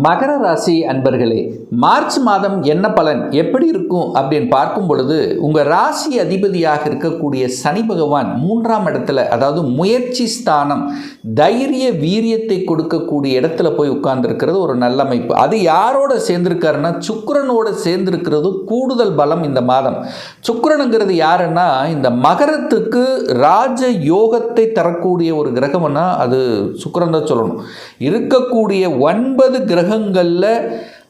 மகர ராசி அன்பர்களே, மார்ச் மாதம் என்ன பலன் எப்படி இருக்கும் அப்படின்னு பார்க்கும் பொழுது, உங்கள் ராசி அதிபதியாக இருக்கக்கூடிய சனி பகவான் 3ஆம் இடத்துல, அதாவது முயற்சி ஸ்தானம், தைரிய வீரியத்தை கொடுக்கக்கூடிய இடத்துல போய் உட்கார்ந்துருக்கிறது ஒரு நல்ல அமைப்பு. அது யாரோட சேர்ந்திருக்காருன்னா சுக்கிரனோட சேர்ந்திருக்கிறது கூடுதல் பலம் இந்த மாதம். சுக்கிரனுங்கிறது யாருன்னா இந்த மகரத்துக்கு ராஜ யோகத்தை தரக்கூடிய ஒரு கிரகம்னா அது சுக்கிரன் தான் சொல்லணும். இருக்கக்கூடிய 9 கிரகங்களில்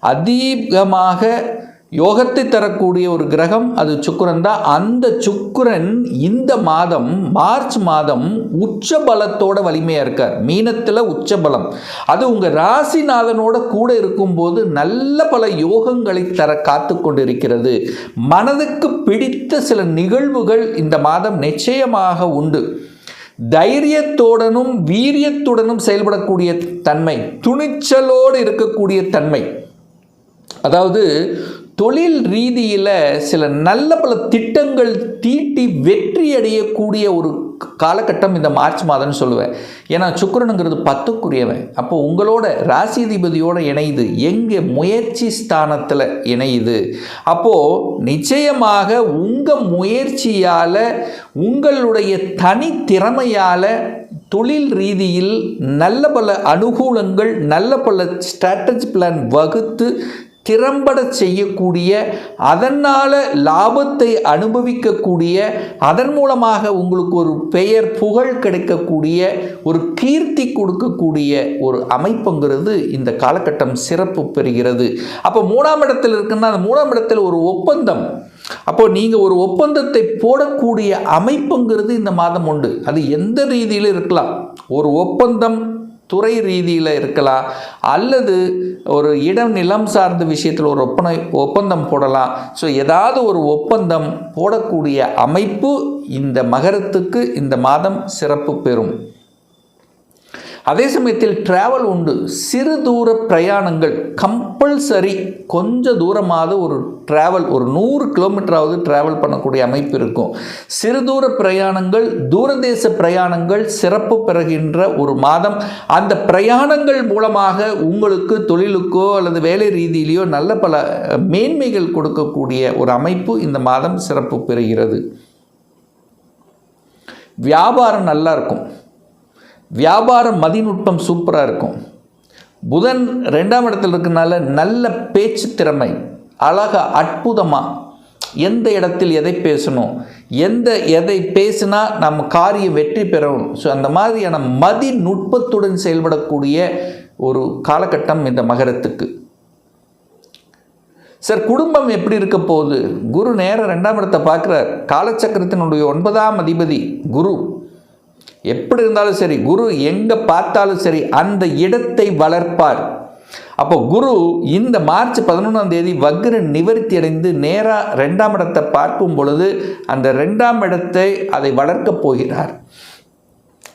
அதிகமாக யோகத்தை தரக்கூடிய ஒரு கிரகம் அது சுக்கிரன் தான். அந்த சுக்கிரன் இந்த மாதம் மார்ச் மாதம் உச்ச பலத்தோட வலிமையாக இருக்கார். மீனத்தில் உச்ச பலம். அது உங்கள் ராசிநாதனோட கூட இருக்கும்போது நல்ல பல யோகங்களை தர காத்து கொண்டிருக்கிறது. மனதுக்கு பிடித்த சில நிகழ்வுகள் இந்த மாதம் நிச்சயமாக உண்டு. தைரியத்துடனும் வீரியத்துடனும் செயல்படக்கூடிய தன்மை, துணிச்சலோடு இருக்கக்கூடிய தன்மை, அதாவது தொழில் ரீதியில் சில நல்ல பல திட்டங்கள் தீட்டி வெற்றி அடையக்கூடிய ஒரு காலகட்டம் இந்த மார்ச் மாதம்னு சொல்லுவேன். ஏன்னா சுக்கிரனுங்கிறது 10க்குரியவன். அப்போ உங்களோட ராசிதிபதியோடு இணையுது, எங்கே முயற்சி ஸ்தானத்தில் இணையுது. அப்போது நிச்சயமாக உங்கள் முயற்சியால், உங்களுடைய தனி திறமையால் தொழில் ரீதியில் நல்ல பல அனுகூலங்கள், நல்ல பல ஸ்ட்ராட்டஜி பிளான் வகுத்து திறம்பட செய்யக்கூடிய, அதனால் லாபத்தை அனுபவிக்கக்கூடிய, அதன் மூலமாக உங்களுக்கு ஒரு பெயர் புகழ் கிடைக்கக்கூடிய, ஒரு கீர்த்தி கொடுக்கக்கூடிய ஒரு அமைப்புங்கிறது இந்த காலகட்டம் சிறப்பு பெறுகிறது. அப்போ 3ஆம் இடத்தில் இருக்குன்னா அந்த 3ஆம் இடத்தில் ஒரு ஒப்பந்தம், அப்போது நீங்கள் ஒரு ஒப்பந்தத்தை போடக்கூடிய அமைப்புங்கிறது இந்த மாதம் உண்டு. அது எந்த ரீதியில் இருக்கலாம். ஒரு ஒப்பந்தம் துறை ரீதியில் இருக்கலாம், அல்லது ஒரு இடம் நிலம் சார்ந்த விஷயத்தில் ஒரு ஒப்பந்தம் போடலாம். ஸோ ஏதாவது ஒரு ஒப்பந்தம் போடக்கூடிய அமைப்பு இந்த மகரத்துக்கு இந்த மாதம் சிறப்பு பெறும். அதே சமயத்தில் டிராவல் உண்டு. சிறு தூர பிரயாணங்கள் கம்பல்சரி. கொஞ்சம் தூரமாவது ஒரு டிராவல், ஒரு 100 கிலோமீட்டராவது டிராவல் பண்ணக்கூடிய அமைப்பு இருக்கும். சிறு தூர பிரயாணங்கள், தூரதேச பிரயாணங்கள் சிறப்பு பெறுகின்ற ஒரு மாதம். அந்த பிரயாணங்கள் மூலமாக உங்களுக்கு தொழிலுக்கோ அல்லது வேலை ரீதியிலையோ நல்ல பல மேன்மைகள் கொடுக்கக்கூடிய ஒரு அமைப்பு இந்த மாதம் சிறப்பு பெறுகிறது. வியாபாரம் நல்லா இருக்கும். வியாபார மதிநுட்பம் சூப்பராக இருக்கும். புதன் 2ஆம் இடத்தில் இருக்கனால நல்ல பேச்சு திறமை, அழகாக அற்புதமாக எந்த இடத்தில் எதை பேசணும், எதை பேசினா நம்ம காரியம் வெற்றி பெறணும். ஸோ அந்த மாதிரியான மதிநுட்பத்துடன் செயல்படக்கூடிய ஒரு காலகட்டம் இந்த மகரத்துக்கு. சார் குடும்பம் எப்படி இருக்க போகுது? குரு நேரம் 2ஆம் இடத்தை பார்க்குறார். காலச்சக்கரத்தினுடைய 9ஆம் அதிபதி குரு. எப்படி இருந்தாலும் சரி, குரு எங்கே பார்த்தாலும் சரி அந்த இடத்தை வளர்ப்பார். அப்போ குரு இந்த மார்ச் 11ஆம் தேதி வக்ர நிவர்த்தி அடைந்து நேராக 2ஆம் இடத்தை பார்க்கும் பொழுது அந்த 2ஆம் இடத்தை அதை வளர்க்கப் போகிறார்.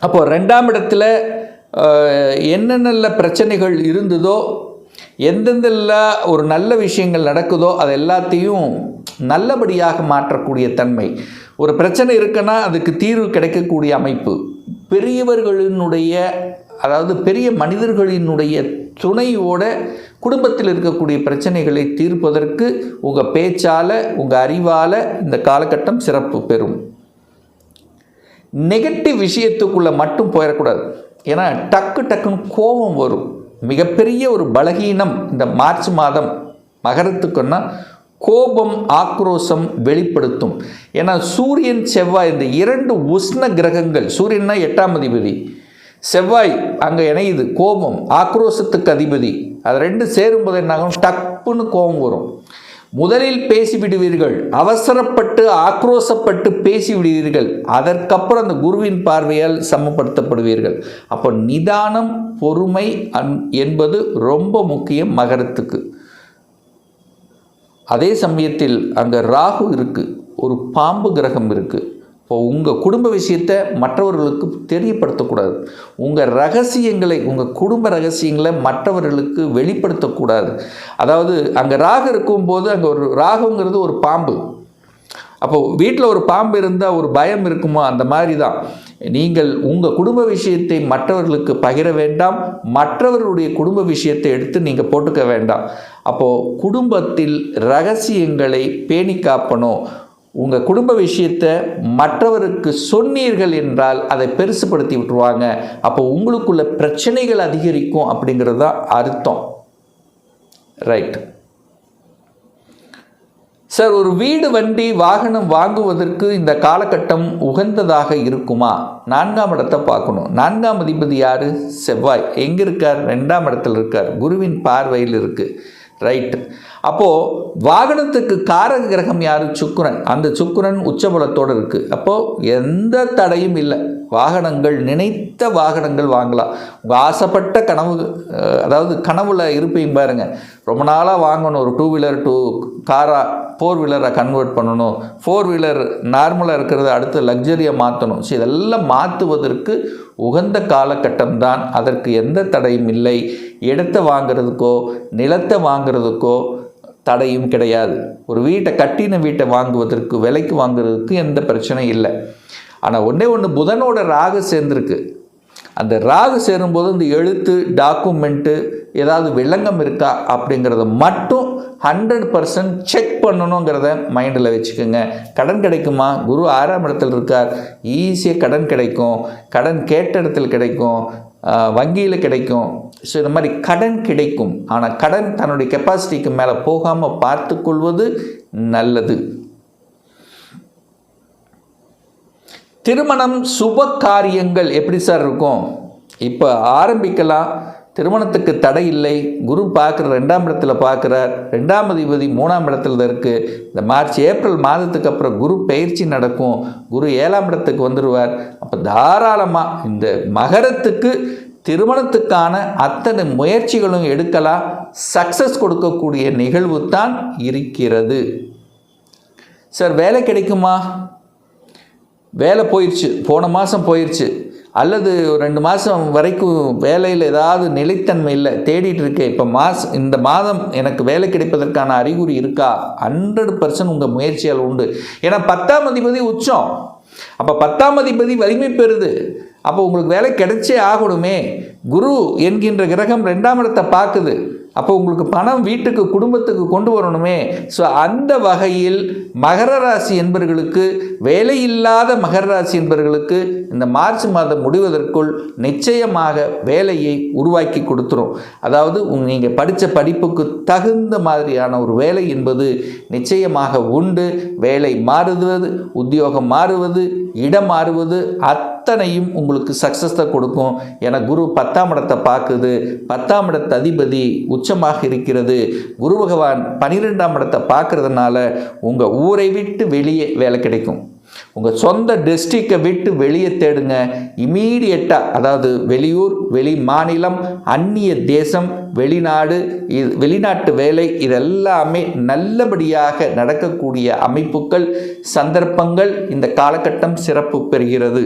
அப்போ 2ஆம் இடத்துல என்னென்ன பிரச்சனைகள் இருந்ததோ, எந்தெந்தெல்லாம் ஒரு நல்ல விஷயங்கள் நடக்குதோ அது எல்லாத்தையும் நல்லபடியாக மாற்றக்கூடிய தன்மை. ஒரு பிரச்சனை இருக்குன்னா அதுக்கு தீர்வு கிடைக்கக்கூடிய அமைப்பு. பெரியவர்களினுடைய, அதாவது பெரிய மனிதர்களினுடைய துணையோட குடும்பத்தில் இருக்கக்கூடிய பிரச்சனைகளை தீர்ப்பதற்கு உங்கள் பேச்சால், உங்கள் அறிவால் இந்த காலகட்டம் சிறப்பு பெறும். நெகட்டிவ் விஷயத்துக்குள்ளே மட்டும் போயிடக்கூடாது. ஏன்னா டக்குன்னு கோபம் வரும். மிகப்பெரிய ஒரு பலகீனம் இந்த மார்ச் மாதம் மகரத்துக்குன்னா கோபம், ஆக்ரோஷம் வெளிப்படுத்தும். ஏன்னா சூரியன் செவ்வாய் இந்த 2 உஷ்ண கிரகங்கள், சூரியன்னா 8ஆம் அதிபதி, செவ்வாய் அங்கே இணையுது, கோபம் ஆக்ரோஷத்துக்கு அதிபதி. அது 2 சேரும்போது என்னாகும், டப்புன்னு கோபம் வரும். முதலில் பேசிவிடுவீர்கள், அவசரப்பட்டு ஆக்ரோஷப்பட்டு பேசிவிடுவீர்கள். அதற்கப்புறம் அந்த குருவின் பார்வையால் சமப்படுத்தப்படுவீர்கள். அப்போ நிதானம், பொறுமை என்பது ரொம்ப முக்கியம் மகரத்துக்கு. அதே சமயத்தில் அங்கே ராகு இருக்குது, ஒரு பாம்பு கிரகம் இருக்குது. இப்போ உங்கள் குடும்ப விஷயத்தை மற்றவர்களுக்கு தெரியப்படுத்தக்கூடாது. உங்கள் ரகசியங்களை, உங்கள் குடும்ப ரகசியங்களை மற்றவர்களுக்கு வெளிப்படுத்தக்கூடாது. அதாவது அங்கே ராகு இருக்கும்போது, அங்கே ஒரு ராகுங்கிறது ஒரு பாம்பு. அப்போது வீட்டில் ஒரு பாம்பு இருந்தால் ஒரு பயம் இருக்குமோ அந்த மாதிரி தான். நீங்கள் உங்கள் குடும்ப விஷயத்தை மற்றவர்களுக்கு பகிர வேண்டாம், மற்றவர்களுடைய குடும்ப விஷயத்தை எடுத்து நீங்கள் போட்டுக்க வேண்டாம். அப்போது குடும்பத்தில் ரகசியங்களை பேணி காப்பணும். உங்கள் குடும்ப விஷயத்தை மற்றவருக்கு சொன்னீர்கள் என்றால் அதை பெருசுப்படுத்தி விட்டுருவாங்க. அப்போ உங்களுக்குள்ள பிரச்சனைகள் அதிகரிக்கும் அப்படிங்கிறது தான் அர்த்தம். ரைட் சார், ஒரு வீடு, வண்டி, வாகனம் வாங்குவதற்கு இந்த காலகட்டம் உகந்ததாக இருக்குமா? 4ஆம் இடத்தை பார்க்கணும். 4ஆம் அதிபதி யார்? செவ்வாய். எங்கே இருக்கார்? 2ஆம் இடத்துல இருக்கார். குருவின் பார்வையில் இருக்குது. ரைட்டு. அப்போது வாகனத்துக்கு காரக கிரகம் யார்? சுக்கிரன். அந்த சுக்கிரன் உச்சபலத்தோடு இருக்குது. அப்போது எந்த தடையும் இல்லை. வாகனங்கள், நினைத்த வாகனங்கள் வாங்கலாம். உங்கள் ஆசைப்பட்ட கனவு, அதாவது கனவுல இருப்பீங்க பாருங்க, ரொம்ப நாளாக வாங்கணும், ஒரு 2 வீலர் காராக 4 வீலராக கன்வெர்ட் பண்ணணும், 4 வீலர் நார்மலாக இருக்கிறத அடுத்து லக்ஸரியாக மாற்றணும். ஸோ இதெல்லாம் மாற்றுவதற்கு உகந்த காலகட்டம் தான். அதற்கு எந்த தடையும் இல்லை. இடத்தை வாங்கிறதுக்கோ நிலத்தை வாங்கிறதுக்கோ தடையும் கிடையாது. ஒரு வீட்டை, கட்டின வீட்டை வாங்குவதற்கு, விலைக்கு வாங்குறதுக்கு எந்த பிரச்சனையும் இல்லை. ஆனால் ஒன்று புதனோட ராகு சேர்ந்துருக்கு. அந்த ராகு சேரும்போது இந்த எழுத்து, டாக்குமெண்ட்டு, ஏதாவது வில்லங்கம் இருக்கா அப்படிங்கிறத மட்டும் 100% செக் பண்ணணுங்கிறத மைண்டில் வச்சுக்கோங்க. கடன் கிடைக்குமா? குரு 6ஆம் இடத்துல இருக்கார். ஈஸியாக கடன் கிடைக்கும். கடன் கேட்ட இடத்துல கிடைக்கும், வங்கியில் கிடைக்கும். ஸோ இந்த மாதிரி கடன் கிடைக்கும். ஆனால் கடன் தன்னுடைய கெப்பாசிட்டிக்கு மேலே போகாமல் பார்த்து கொள்வது நல்லது. திருமணம், சுப காரியங்கள் எப்படி சார் இருக்கும்? இப்போ ஆரம்பிக்கலாம். திருமணத்துக்கு தடை இல்லை. குரு பார்க்குற 2ஆம் இடத்துல பார்க்குறார். 2ஆம் அதிபதி 3ஆம் இடத்துல இருக்குது. இந்த மார்ச், ஏப்ரல் மாதத்துக்கு அப்புறம் குரு பயிற்சி நடக்கும். குரு 7ஆம் இடத்துக்கு வந்துடுவார். அப்போ தாராளமாக இந்த மகரத்துக்கு திருமணத்துக்கான அத்தனை முயற்சிகளும் எடுக்கலாம். சக்ஸஸ் கொடுக்கக்கூடிய நிகழ்வு தான் இருக்கிறது. சார், வேலை கிடைக்குமா? வேலை போயிடுச்சு, போன மாதம் போயிடுச்சு, அல்லது 2 மாதம் வரைக்கும் வேலையில் ஏதாவது நிலைத்தன்மை இல்லை, தேடிட்டு இருக்கேன். இப்போ இந்த மாதம் எனக்கு வேலை கிடைப்பதற்கான அறிகுறி இருக்கா? 100% உங்கள் முயற்சியால் உண்டு. ஏன்னா 10ஆம் அதிபதி உச்சம். அப்போ 10ஆம் அதிபதி வலிமை பெறுது. அப்போ உங்களுக்கு வேலை கிடைச்சே ஆகணுமே. குரு என்கின்ற கிரகம் 2ஆம் இடத்தை பார்க்குது. அப்போ உங்களுக்கு பணம் வீட்டுக்கு, குடும்பத்துக்கு கொண்டு வரணுமே. ஸோ அந்த வகையில் மகர ராசி என்பவர்களுக்கு, வேலை இல்லாத மகர ராசி என்பவர்களுக்கு இந்த மார்ச் மாதம் முடிவதற்குள் நிச்சயமாக வேலையை உருவாக்கி கொடுத்துரும். அதாவது நீங்கள் படித்த படிப்புக்கு தகுந்த மாதிரியான ஒரு வேலை என்பது நிச்சயமாக உண்டு. வேலை மாறுவது, உத்தியோகம் மாறுவது, இடம் மாறுவது அத்தனையும் உங்களுக்கு சக்ஸஸை கொடுக்கும். என குரு 10ஆம் இடத்தை பார்க்குது. 10ஆம் இடத்து அதிபதி உச்சமாக இருக்கிறது. குரு பகவான் 12ஆம் இடத்தை பார்க்கறதுனால உங்கள் ஊரை விட்டு வெளியே வேலை கிடைக்கும். உங்கள் சொந்த டிஸ்ட்ரிக்டை விட்டு வெளியே தேடுங்க. இமீடியட்டாக, அதாவது வெளியூர், வெளி மாநிலம், அந்நிய தேசம், வெளிநாடு, வெளிநாட்டு வேலை, இதெல்லாமே நல்லபடியாக நடக்கக்கூடிய அமைப்புகள், சந்தர்ப்பங்கள் இந்த காலகட்டம் சிறப்பு பெறுகிறது.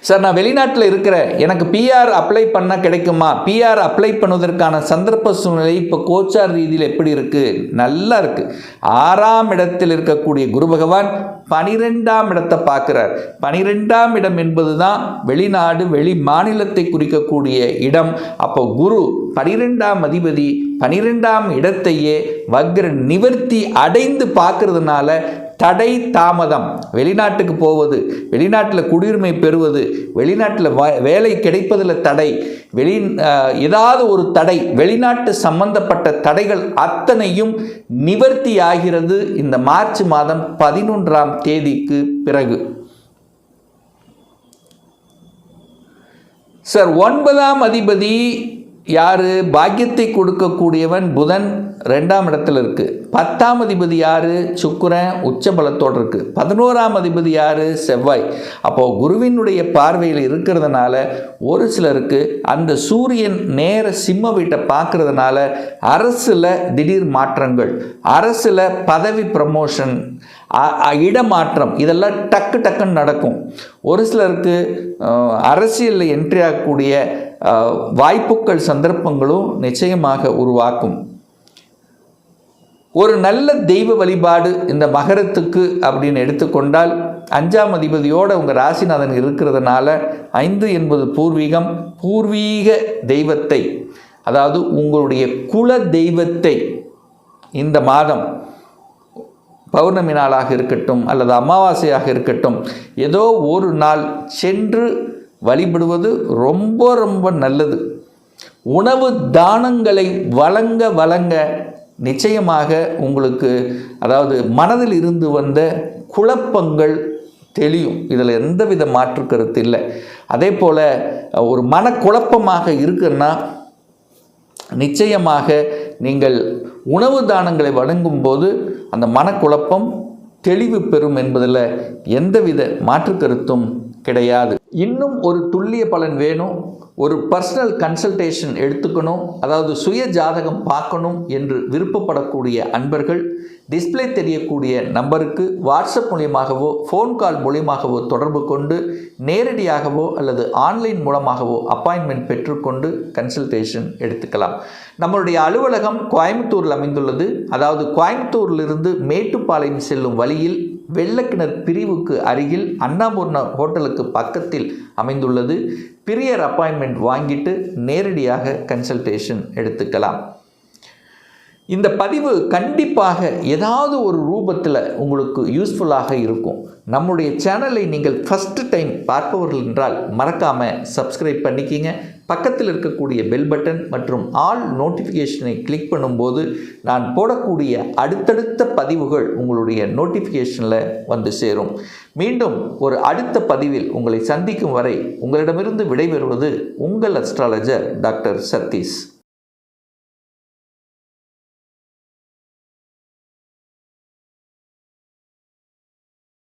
சார், நான் வெளிநாட்டில் இருக்கிறேன், எனக்கு பிஆர் அப்ளை பண்ண கிடைக்குமா? பிஆர் அப்ளை பண்ணுவதற்கான சந்தர்ப்ப சூழ்நிலை இப்போ கோச்சார் ரீதியில் எப்படி இருக்குது? நல்லா இருக்குது. 6ஆம் இடத்தில் இருக்கக்கூடிய குரு பகவான் 12ஆம் இடத்தை பார்க்குறார். 12ஆம் இடம் என்பது தான் வெளிநாடு, வெளி மாநிலத்தை குறிக்கக்கூடிய இடம். அப்போ குரு 12ஆம் அதிபதி 12ஆம் இடத்தையே வக்ர நிவர்த்தி அடைந்து பார்க்கறதுனால தடை தாமதம், வெளிநாட்டுக்கு போவது, வெளிநாட்டில் குடியுரிமை பெறுவது, வெளிநாட்டில் வேலை கிடைப்பதில் தடை, ஏதாவது ஒரு தடை, வெளிநாட்டு சம்பந்தப்பட்ட தடைகள் அத்தனையும் நிவர்த்தி ஆகிறது இந்த மார்ச் மாதம் 11ஆம் தேதிக்கு பிறகு. சார், 9ஆம் அதிபதி யாரு? பாக்கியத்தை கொடுக்கக்கூடியவன் புதன் 2ஆம் இடத்துல இருக்கு. 10ஆம் அதிபதி யாரு? சுக்கிரன் உச்சபலத்தோடு இருக்கு. 11ஆம் அதிபதி யாரு? செவ்வாய். அப்போ குருவினுடைய பார்வையில் இருக்கிறதுனால ஒரு சிலருக்கு அந்த சூரியன் நேர சிம்ம வீட்டை பார்க்கறதுனால அரசில் திடீர் மாற்றங்கள், அரசில் பதவி ப்ரமோஷன், இடமாற்றம், இதெல்லாம் டக்குன்னு நடக்கும். ஒரு சிலருக்கு அரசியலில் என்ட்ரி ஆகக்கூடிய வாய்ப்புகள், சந்தர்ப்பங்களும் நிச்சயமாக உருவாக்கும். ஒரு நல்ல தெய்வ வழிபாடு இந்த மகரத்துக்கு அப்படின்னு எடுத்துக்கொண்டால் 5ஆம் அதிபதியோடு உங்கள் ராசிநாதன் இருக்கிறதுனால 5 என்பது பூர்வீகம். பூர்வீக தெய்வத்தை, அதாவது உங்களுடைய குல தெய்வத்தை இந்த மாதம் பௌர்ணமி நாளாக இருக்கட்டும் அல்லது அமாவாசையாக இருக்கட்டும், ஏதோ ஒரு நாள் சென்று வழிபடுவது ரொம்ப ரொம்ப நல்லது. உணவு தானங்களை வழங்க நிச்சயமாக உங்களுக்கு, அதாவது மனதில் இருந்து வந்த குழப்பங்கள் தெளியும். இதில் எந்தவித மாற்று கருத்து இல்லை. அதே போல் ஒரு மனக்குழப்பமாக இருக்குன்னா நிச்சயமாக நீங்கள் உணவு தானங்களை வழங்கும்போது அந்த மனக்குழப்பம் தெளிவு பெறும் என்பதில் எந்தவித மாற்று கருத்தும் கிடையாது. இன்னும் ஒரு துல்லிய பலன் வேணும், ஒரு பர்சனல் கன்சல்டேஷன் எடுத்துக்கணும், அதாவது சுய ஜாதகம் பார்க்கணும் என்று விருப்பப்படக்கூடிய அன்பர்கள் டிஸ்பிளே தெரியக்கூடிய நம்பருக்கு வாட்ஸ்அப் மூலியமாகவோ ஃபோன் கால் மூலியமாகவோ தொடர்பு கொண்டு நேரடியாகவோ அல்லது ஆன்லைன் மூலமாகவோ அப்பாயின்மெண்ட் பெற்றுக்கொண்டு கன்சல்டேஷன் எடுத்துக்கலாம். நம்மளுடைய அலுவலகம் கோயம்புத்தூரில் அமைந்துள்ளது. அதாவது கோயம்புத்தூரிலிருந்து மேட்டுப்பாளையம் செல்லும் வழியில் வெள்ளக்கிணர் பிரிவுக்கு அருகில் அன்னபூர்ணா ஹோட்டலுக்கு பக்கத்தில் அமைந்துள்ளது. பிரியர் அப்பாயின்மெண்ட் வாங்கிட்டு நேரடியாக கன்சல்டேஷன் எடுத்துக்கலாம். இந்த பதிவு கண்டிப்பாக ஏதாவது ஒரு ரூபத்தில் உங்களுக்கு யூஸ்ஃபுல்லாக இருக்கும். நம்முடைய சேனலை நீங்கள் ஃபஸ்ட்டு டைம் பார்ப்பவர்கள் என்றால் மறக்காமல் சப்ஸ்கிரைப் பண்ணிக்கிங்க. பக்கத்தில் இருக்கக்கூடிய பெல் பட்டன் மற்றும் ஆல் நோட்டிஃபிகேஷனை கிளிக் பண்ணும்போது நான் போடக்கூடிய அடுத்தடுத்த பதிவுகள் உங்களுடைய நோட்டிஃபிகேஷனில் வந்து சேரும். மீண்டும் ஒரு அடுத்த பதிவில் உங்களை சந்திக்கும் வரை உங்களிடமிருந்து விடைபெறுவது உங்கள் அஸ்ட்ராலஜர் டாக்டர் சதீஷ்.